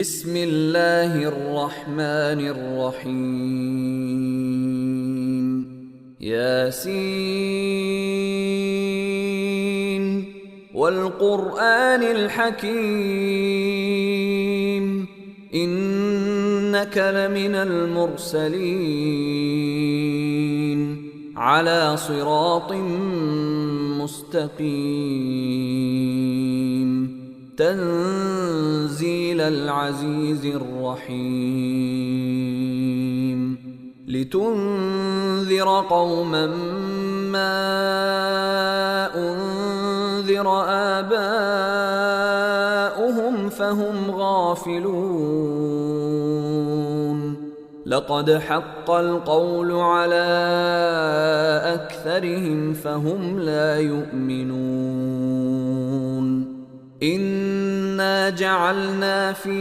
بسم الله الرحمن الرحيم ياسين والقرآن الحكيم إنك لمن المرسلين على صراط مستقيم تنزيل العزيز الرحيم لتنذر قوما ما أنذر آباؤهم فهم غافلون لقد حق القول على أكثرهم فهم لا يؤمنون إنا جعلنا في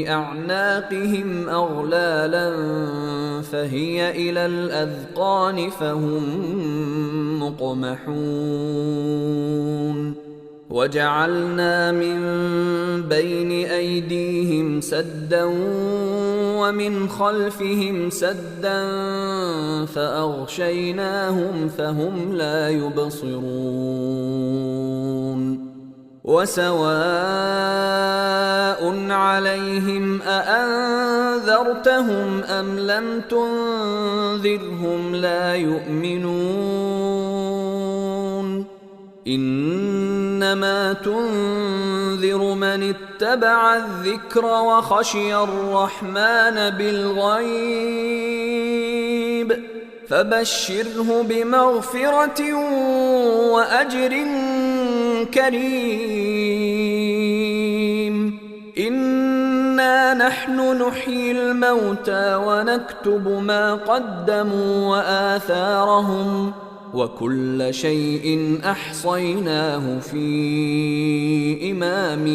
أعناقهم أغلالا فهي إلى الأذقان فهم مقمحون وجعلنا من بين أيديهم سدا ومن خلفهم سدا فأغشيناهم فهم لا يبصرون وسواء عليهم أأنذرتهم أم لم تنذرهم لا يؤمنون إنما تنذر من اتبع الذكر وخشي الرحمن بالغيب فبشره بمغفرة وأجر كريم إنا نحن نحيي الموتى ونكتب ما قدموا وآثارهم وكل شيء أحصيناه في إمام